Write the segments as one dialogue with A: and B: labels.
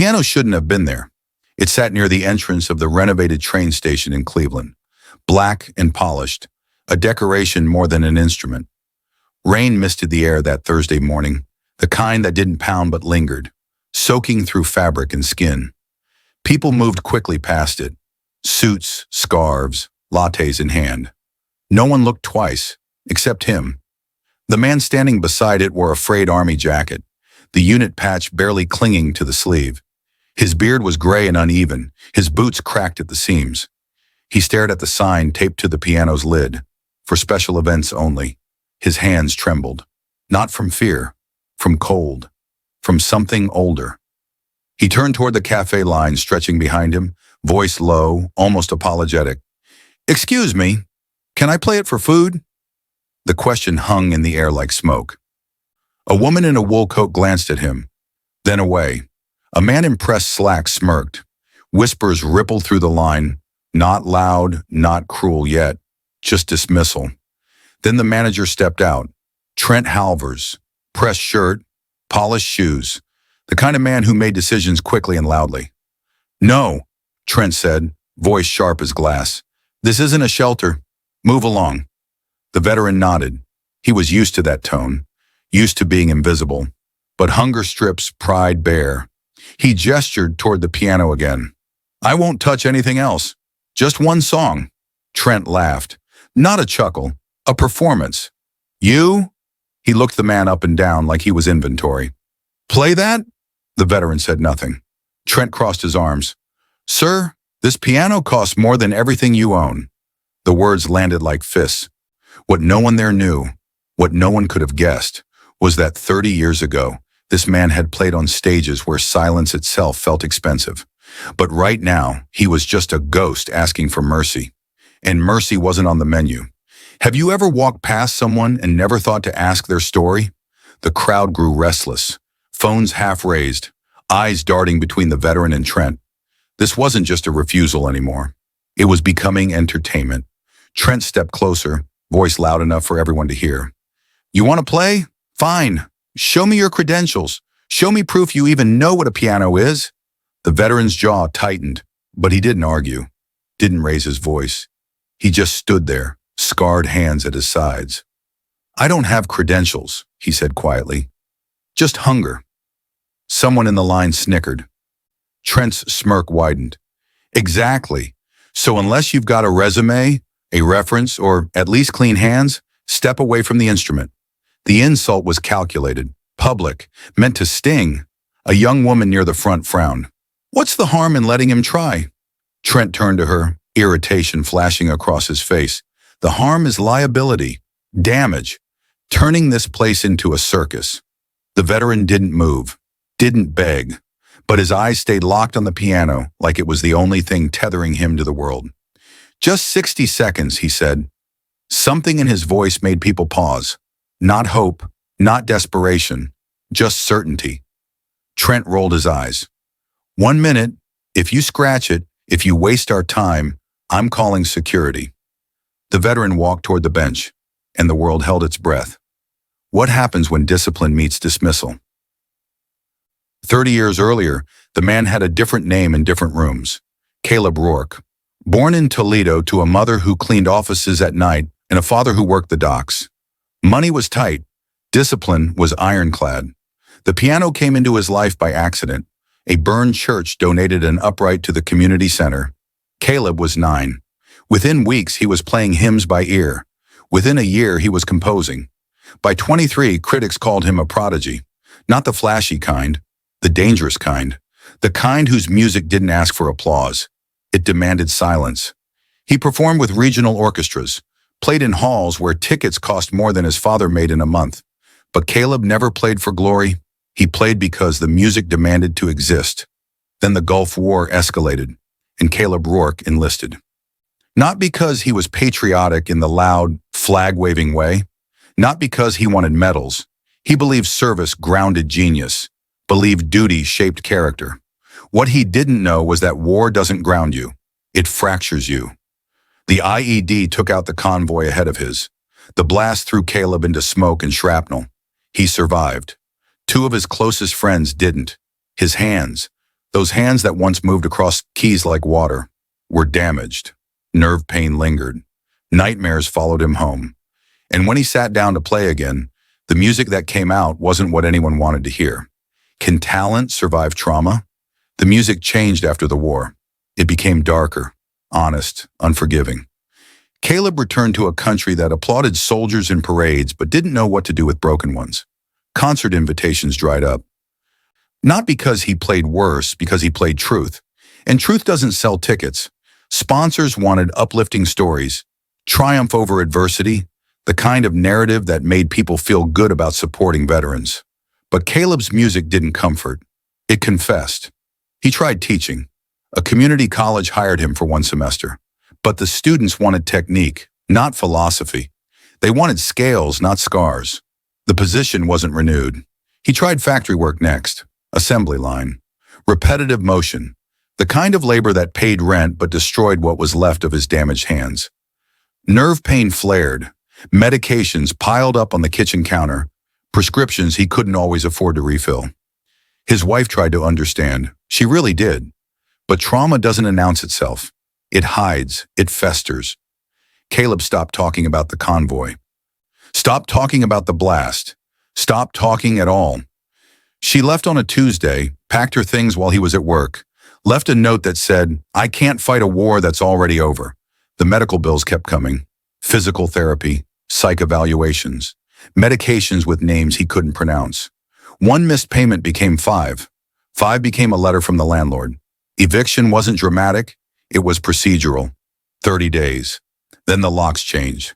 A: piano shouldn't have been there. It sat near the entrance of the renovated train station in Cleveland, black and polished, a decoration more than an instrument. Rain misted the air that Thursday morning, the kind that didn't pound but lingered, soaking through fabric and skin. People moved quickly past it, suits, scarves, lattes in hand. No one looked twice, except him. The man standing beside it wore a frayed army jacket, the unit patch barely clinging to the sleeve. His beard was gray and uneven, his boots cracked at the seams. He stared at the sign taped to the piano's lid, for special events only. His hands trembled, not from fear, from cold, from something older. He turned toward the café line stretching behind him, voice low, almost apologetic. "Excuse me, can I play it for food?" The question hung in the air like smoke. A woman in a wool coat glanced at him, then away. A man in pressed slacks smirked. Whispers rippled through the line, not loud, not cruel yet, just dismissal. Then the manager stepped out. Trent Halvers, pressed shirt, polished shoes, the kind of man who made decisions quickly and loudly. "No," Trent said, voice sharp as glass. "This isn't a shelter. Move along." The veteran nodded. He was used to that tone, used to being invisible. But hunger strips pride bare. He gestured toward the piano again. "I won't touch anything else. Just one song." Trent laughed. Not a chuckle, a performance. "You?" He looked the man up and down like he was inventory. "Play that?" The veteran said nothing. Trent crossed his arms. "Sir, this piano costs more than everything you own." The words landed like fists. What no one there knew, what no one could have guessed, was that 30 years ago, this man had played on stages where silence itself felt expensive. But right now, he was just a ghost asking for mercy. And mercy wasn't on the menu. Have you ever walked past someone and never thought to ask their story? The crowd grew restless, phones half raised, eyes darting between the veteran and Trent. This wasn't just a refusal anymore. It was becoming entertainment. Trent stepped closer, voice loud enough for everyone to hear. "You want to play? Fine. Show me your credentials. Show me proof you even know what a piano is." The veteran's jaw tightened, but he didn't argue, didn't raise his voice. He just stood there, scarred hands at his sides. "I don't have credentials," he said quietly. "Just hunger." Someone in the line snickered. Trent's smirk widened. "Exactly. So unless you've got a resume, a reference, or at least clean hands, step away from the instrument." The insult was calculated, public, meant to sting. A young woman near the front frowned. "What's the harm in letting him try?" Trent turned to her, irritation flashing across his face. "The harm is liability, damage, turning this place into a circus." The veteran didn't move, didn't beg, but his eyes stayed locked on the piano like it was the only thing tethering him to the world. "Just 60 seconds, he said. Something in his voice made people pause. Not hope, not desperation, just certainty. Trent rolled his eyes. 1 minute, if you scratch it, if you waste our time, I'm calling security." The veteran walked toward the bench, and the world held its breath. What happens when discipline meets dismissal? 30 years earlier, the man had a different name in different rooms. Caleb Rourke. Born in Toledo to a mother who cleaned offices at night and a father who worked the docks. Money was tight. Discipline was ironclad. The piano came into his life by accident. A burned church donated an upright to the community center. Caleb was 9. Within weeks, he was playing hymns by ear. Within a year, he was composing. By 23, critics called him a prodigy. Not the flashy kind, the dangerous kind. The kind whose music didn't ask for applause. It demanded silence. He performed with regional orchestras, played in halls where tickets cost more than his father made in a month. But Caleb never played for glory. He played because the music demanded to exist. Then the Gulf War escalated, and Caleb Rourke enlisted. Not because he was patriotic in the loud, flag-waving way. Not because he wanted medals. He believed service grounded genius, believed duty shaped character. What he didn't know was that war doesn't ground you. It fractures you. The IED took out the convoy ahead of his. The blast threw Caleb into smoke and shrapnel. He survived. 2 of his closest friends didn't. His hands, Those hands that once moved across keys like water were damaged. Nerve pain lingered. Nightmares followed him home. And when he sat down to play again, the music that came out wasn't what anyone wanted to hear. Can talent survive trauma? The music changed after the war. It became darker, honest, unforgiving. Caleb returned to a country that applauded soldiers in parades but didn't know what to do with broken ones. Concert invitations dried up. Not because he played worse, because he played truth. And truth doesn't sell tickets. Sponsors wanted uplifting stories, triumph over adversity, the kind of narrative that made people feel good about supporting veterans. But Caleb's music didn't comfort. It confessed. He tried teaching. A community college hired him for one semester. But the students wanted technique, not philosophy. They wanted scales, not scars. The position wasn't renewed. He tried factory work next. Assembly line. Repetitive motion. The kind of labor that paid rent but destroyed what was left of his damaged hands. Nerve pain flared. Medications piled up on the kitchen counter. Prescriptions he couldn't always afford to refill. His wife tried to understand. She really did. But trauma doesn't announce itself. It hides. It festers. Caleb stopped talking about the convoy. Stopped talking about the blast. Stopped talking at all. She left on a Tuesday, packed her things while he was at work, left a note that said, "I can't fight a war that's already over." The medical bills kept coming. Physical therapy, psych evaluations, medications with names he couldn't pronounce. One missed payment became 5. 5 became a letter from the landlord. Eviction wasn't dramatic, it was procedural. 30 days. Then the locks changed.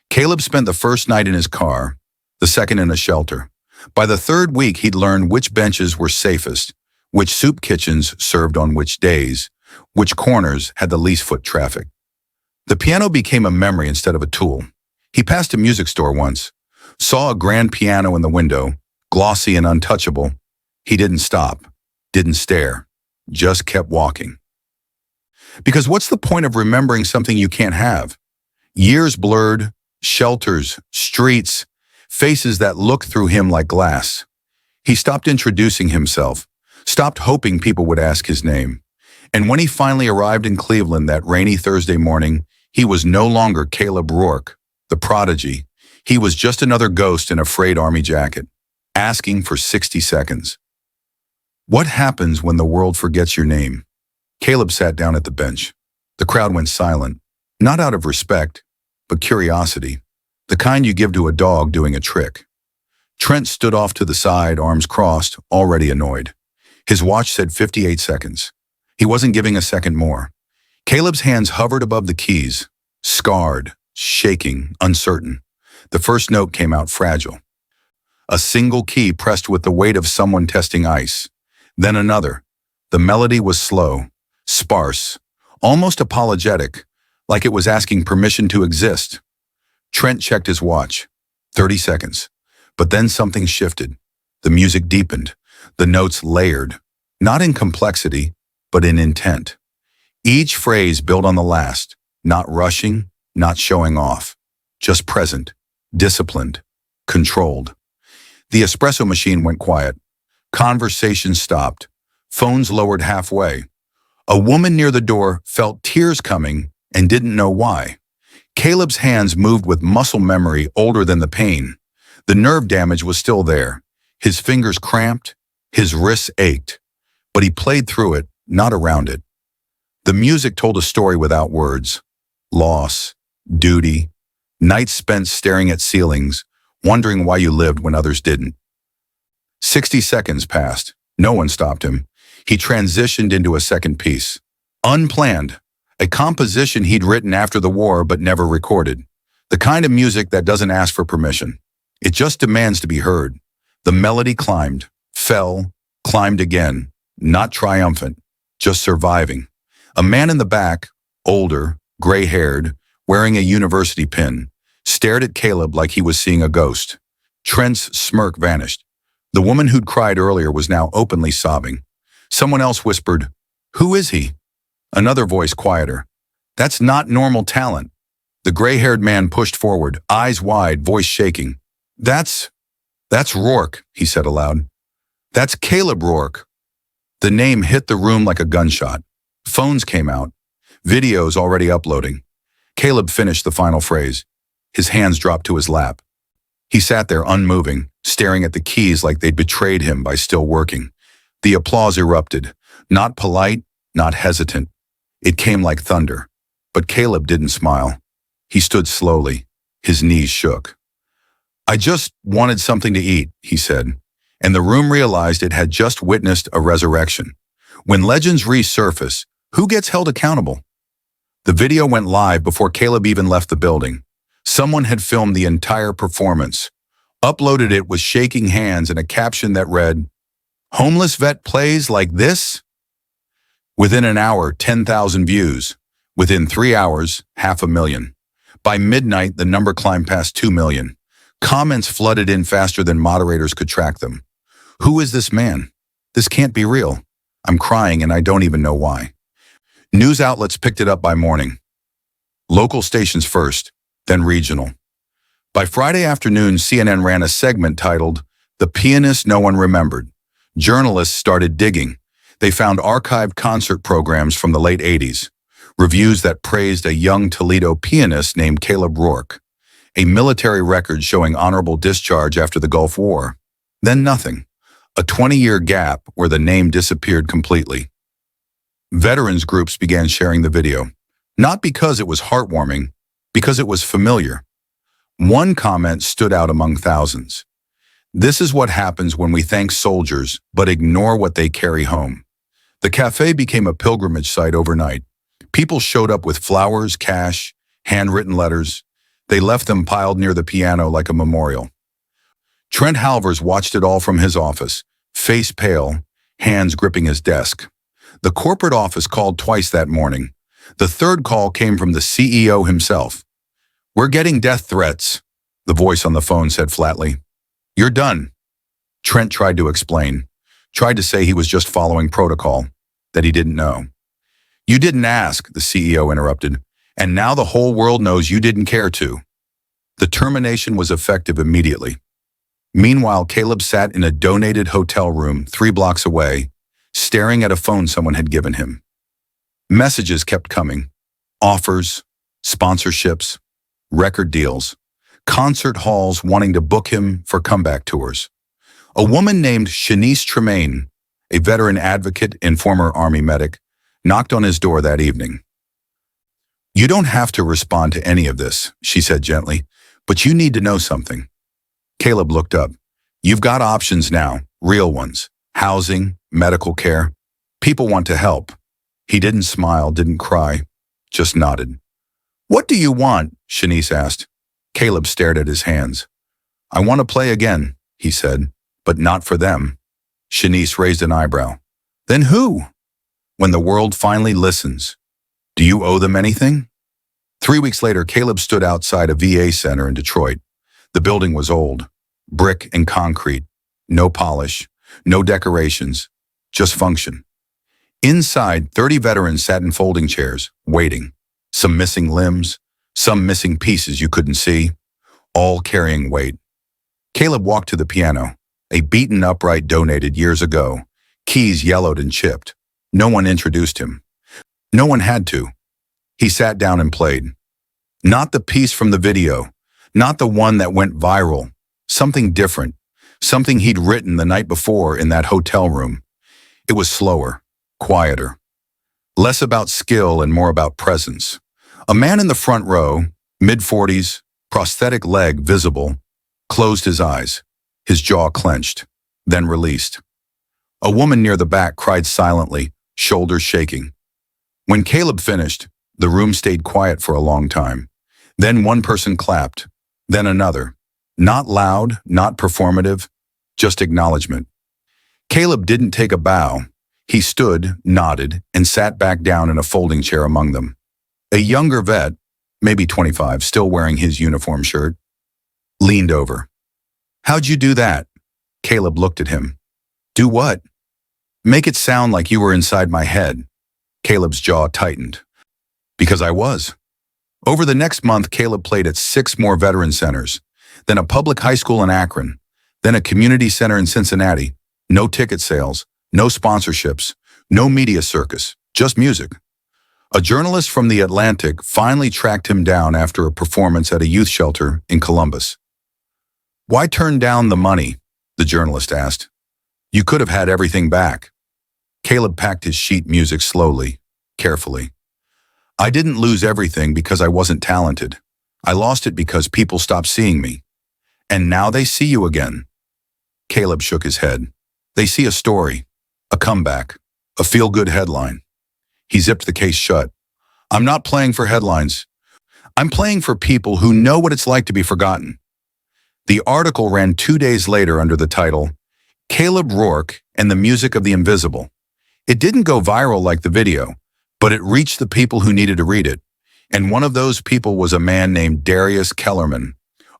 A: Caleb spent the first night in his car, the second in a shelter. By the third week, he'd learned which benches were safest, which soup kitchens served on which days, which corners had the least foot traffic. The piano became a memory instead of a tool. He passed a music store once, saw a grand piano in the window, glossy and untouchable. He didn't stop, didn't stare, just kept walking. Because what's the point of remembering something you can't have? Years blurred, shelters, streets, faces that looked through him like glass. He stopped introducing himself, stopped hoping people would ask his name. And when he finally arrived in Cleveland that rainy Thursday morning, he was no longer Caleb Rourke, the prodigy. He was just another ghost in a frayed army jacket, asking for 60 seconds. What happens when the world forgets your name? Caleb sat down at the bench. The crowd went silent, not out of respect, but curiosity, the kind you give to a dog doing a trick. Trent stood off to the side, arms crossed, already annoyed. His watch said 58 seconds. He wasn't giving a second more. Caleb's hands hovered above the keys, scarred, shaking, uncertain. The first note came out fragile. A single key pressed with the weight of someone testing ice. Then another. The melody was slow, sparse, almost apologetic, like it was asking permission to exist. Trent checked his watch. 30 seconds. But then something shifted. The music deepened. The notes layered, not in complexity, but in intent. Each phrase built on the last, not rushing, not showing off, just present, disciplined, controlled. The espresso machine went quiet. Conversation stopped. Phones lowered halfway. A woman near the door felt tears coming and didn't know why. Caleb's hands moved with muscle memory older than the pain. The nerve damage was still there. His fingers cramped, his wrists ached. But he played through it, not around it. The music told a story without words. Loss, duty, nights spent staring at ceilings, wondering why you lived when others didn't. 60 seconds passed. No one stopped him. He transitioned into a second piece. Unplanned. A composition he'd written after the war but never recorded. The kind of music that doesn't ask for permission. It just demands to be heard. The melody climbed, fell, climbed again. Not triumphant, just surviving. A man in the back, older, gray-haired, wearing a university pin, stared at Caleb like he was seeing a ghost. Trent's smirk vanished. The woman who'd cried earlier was now openly sobbing. Someone else whispered, "Who is he?" Another voice quieter. "That's not normal talent." The gray-haired man pushed forward, eyes wide, voice shaking. That's Rourke," he said aloud. "That's Caleb Rourke." The name hit the room like a gunshot. Phones came out. Videos already uploading. Caleb finished the final phrase. His hands dropped to his lap. He sat there unmoving, staring at the keys like they'd betrayed him by still working. The applause erupted. Not polite, not hesitant. It came like thunder. But Caleb didn't smile. He stood slowly. His knees shook. "I just wanted something to eat," he said, and the room realized it had just witnessed a resurrection. When legends resurface, who gets held accountable? The video went live before Caleb even left the building. Someone had filmed the entire performance, uploaded it with shaking hands and a caption that read, "Homeless vet plays like this?" Within an hour, 10,000 views. Within 3 hours, 500,000. By midnight, the number climbed past 2 million. Comments flooded in faster than moderators could track them. "Who is this man? This can't be real. I'm crying and I don't even know why." News outlets picked it up by morning. Local stations first, then regional. By Friday afternoon, CNN ran a segment titled, "The Pianist No One Remembered." Journalists started digging. They found archived concert programs from the late 80s, reviews that praised a young Toledo pianist named Caleb Rourke, a military record showing honorable discharge after the Gulf War. Then nothing. A 20-year gap where the name disappeared completely. Veterans groups began sharing the video, not because it was heartwarming, because it was familiar. One comment stood out among thousands. "This is what happens when we thank soldiers but ignore what they carry home." The café became a pilgrimage site overnight. People showed up with flowers, cash, handwritten letters. They left them piled near the piano like a memorial. Trent Halvers watched it all from his office, face pale, hands gripping his desk. The corporate office called twice that morning. The third call came from the CEO himself. "We're getting death threats," the voice on the phone said flatly. "You're done." Trent tried to explain, tried to say he was just following protocol, that he didn't know. "You didn't ask," the CEO interrupted, "and now the whole world knows you didn't care to." The termination was effective immediately. Meanwhile, Caleb sat in a donated hotel room 3 blocks away, staring at a phone someone had given him. Messages kept coming. Offers, sponsorships, record deals, concert halls wanting to book him for comeback tours. A woman named Shanice Tremaine, a veteran advocate and former Army medic, knocked on his door that evening. "You don't have to respond to any of this," she said gently, "but you need to know something." Caleb looked up. "You've got options now, real ones. Housing, medical care. People want to help." He didn't smile, didn't cry, just nodded. "What do you want?" Shanice asked. Caleb stared at his hands. "I want to play again," he said, "but not for them." Shanice raised an eyebrow. "Then who?" "When the world finally listens. Do you owe them anything?" 3 weeks later, Caleb stood outside a VA center in Detroit. The building was old, brick and concrete, no polish, no decorations, just function. Inside, 30 veterans sat in folding chairs, waiting. Some missing limbs, some missing pieces you couldn't see, all carrying weight. Caleb walked to the piano, a beaten upright donated years ago, keys yellowed and chipped. No one introduced him. No one had to. He sat down and played. Not the piece from the video, not the one that went viral, something different, something he'd written the night before in that hotel room. It was slower, quieter, less about skill and more about presence. A man in the front row, mid-40s, prosthetic leg visible, closed his eyes, his jaw clenched, then released. A woman near the back cried silently, shoulders shaking. When Caleb finished, the room stayed quiet for a long time. Then one person clapped, then another. Not loud, not performative, just acknowledgement. Caleb didn't take a bow. He stood, nodded, and sat back down in a folding chair among them. A younger vet, maybe 25, still wearing his uniform shirt, leaned over. "How'd you do that?" Caleb looked at him. "Do what?" "Make it sound like you were inside my head." Caleb's jaw tightened. "Because I was." Over the next month, Caleb played at 6 more veteran centers, then a public high school in Akron, then a community center in Cincinnati. No ticket sales, No sponsorships, no media circus, just music. A journalist from The Atlantic finally tracked him down after a performance at a youth shelter in Columbus. "Why turn down the money?" the journalist asked. "You could have had everything back." Caleb packed his sheet music slowly, carefully. "I didn't lose everything because I wasn't talented. I lost it because people stopped seeing me. And now they see you again." Caleb shook his head. "They see a story, a comeback, a feel-good headline." He zipped the case shut. "I'm not playing for headlines. I'm playing for people who know what it's like to be forgotten." The article ran 2 days later under the title, "Caleb Rourke and the Music of the Invisible." It didn't go viral like the video, but it reached the people who needed to read it. And one of those people was a man named Darius Kellerman,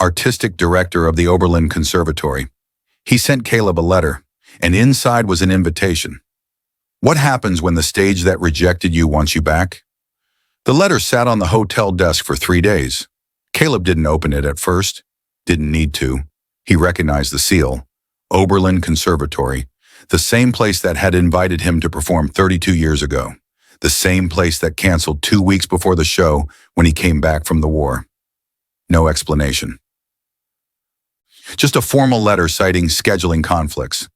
A: artistic director of the Oberlin Conservatory. He sent Caleb a letter, and inside was an invitation. What happens when the stage that rejected you wants you back? The letter sat on the hotel desk for 3 days. Caleb didn't open it at first. Didn't need to. He recognized the seal. Oberlin Conservatory, the same place that had invited him to perform 32 years ago. The same place that canceled 2 weeks before the show when he came back from the war. No explanation. Just a formal letter citing scheduling conflicts.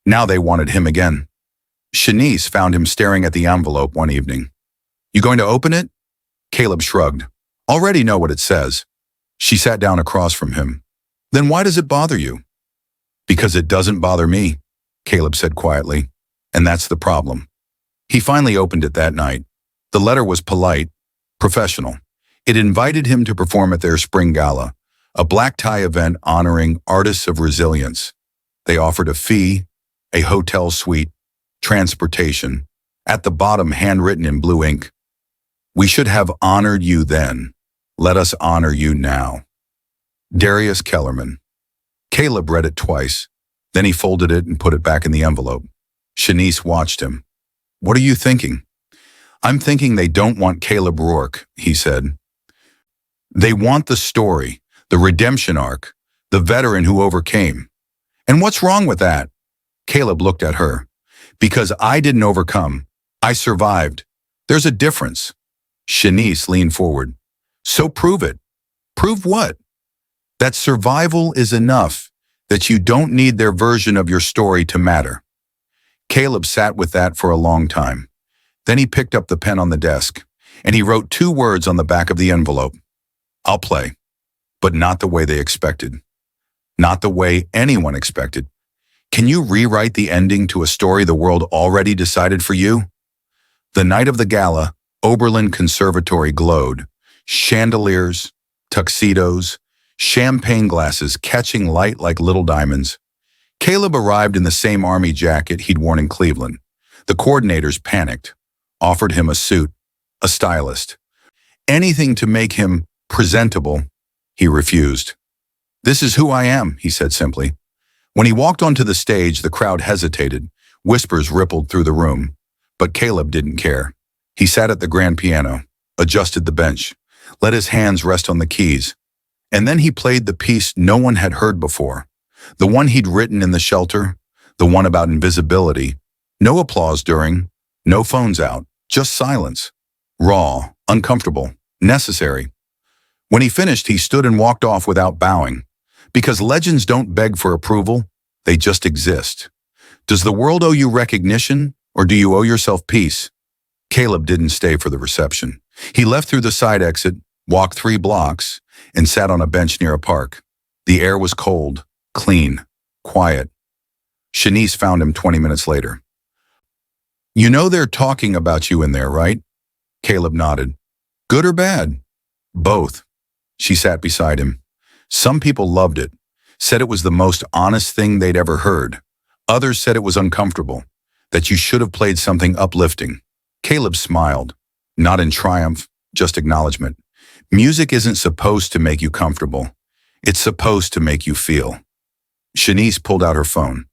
A: Now they wanted him again. Shanice found him staring at the envelope one evening. "You going to open it?" Caleb shrugged. "Already know what it says." She sat down across from him. "Then why does it bother you?" "Because it doesn't bother me," Caleb said quietly. "And that's the problem." He finally opened it that night. The letter was polite, professional. It invited him to perform at their spring gala, a black tie event honoring artists of resilience. They offered a fee, a hotel suite, transportation. At the bottom, handwritten in blue ink, "We should have honored you then. Let us honor you now. Darius Kellerman." Caleb read it twice. Then he folded it and put it back in the envelope. Shanice watched him. "What are you thinking?" "I'm thinking they don't want Caleb Rourke," he said. "They want the story, the redemption arc, the veteran who overcame." "And what's wrong with that?" Caleb looked at her. "Because I didn't overcome. I survived. There's a difference." Shanice leaned forward. "So prove it." "Prove what?" "That survival is enough, that you don't need their version of your story to matter." Caleb sat with that for a long time. Then he picked up the pen on the desk, and he wrote 2 words on the back of the envelope. "I'll play, but not the way they expected. Not the way anyone expected. Can you rewrite the ending to a story the world already decided for you?" The night of the gala, Oberlin Conservatory glowed. Chandeliers, tuxedos, champagne glasses catching light like little diamonds. Caleb arrived in the same army jacket he'd worn in Cleveland. The coordinators panicked, offered him a suit, a stylist. Anything to make him presentable. He refused. "This is who I am," he said simply. When he walked onto the stage, the crowd hesitated. Whispers rippled through the room. But Caleb didn't care. He sat at the grand piano, adjusted the bench, let his hands rest on the keys. And then he played the piece no one had heard before. The one he'd written in the shelter, the one about invisibility. No applause during, no phones out, just silence. Raw, uncomfortable, necessary. When he finished, he stood and walked off without bowing. Because legends don't beg for approval, they just exist. Does the world owe you recognition, or do you owe yourself peace? Caleb didn't stay for the reception. He left through the side exit, walked 3 blocks, and sat on a bench near a park. The air was cold, clean, quiet. Shanice found him 20 minutes later. "You know they're talking about you in there, right?" Caleb nodded. "Good or bad?" "Both." She sat beside him. "Some people loved it, said it was the most honest thing they'd ever heard. Others said it was uncomfortable, that you should have played something uplifting." Caleb smiled, not in triumph, just acknowledgement. Music isn't supposed to make you comfortable. It's supposed to make you feel. Shanice pulled out her phone.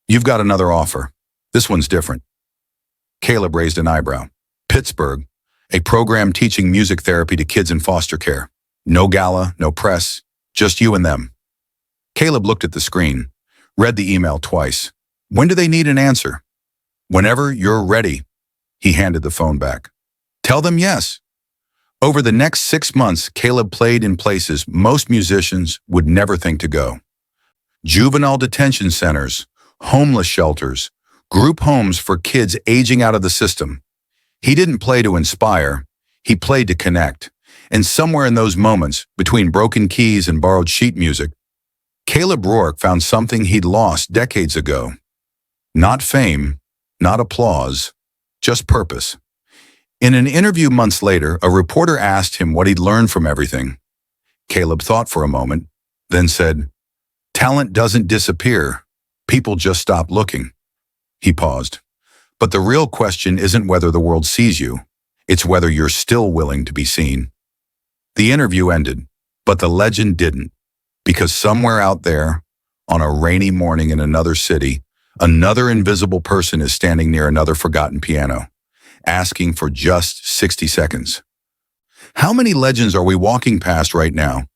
A: "You've got another offer. This one's different." Caleb raised an eyebrow. "Pittsburgh, a program teaching music therapy to kids in foster care. No gala, no press, just you and them." Caleb looked at the screen, read the email twice. "When do they need an answer?" Whenever you're ready, he handed the phone back. Tell them yes. Over the next 6 months, Caleb played in places most musicians would never think to go. Juvenile detention centers, homeless shelters, group homes for kids aging out of the system. He didn't play to inspire, he played to connect. And somewhere in those moments, between broken keys and borrowed sheet music, Caleb Rourke found something he'd lost decades ago. Not fame, not applause, just purpose. In an interview months later, a reporter asked him what he'd learned from everything. Caleb thought for a moment, then said, "Talent doesn't disappear. People just stop looking." He paused. But the real question isn't whether the world sees you. It's whether you're still willing to be seen. The interview ended, but the legend didn't. Because somewhere out there, on a rainy morning in another city, another invisible person is standing near another forgotten piano, asking for just 60 seconds. How many legends are we walking past right now,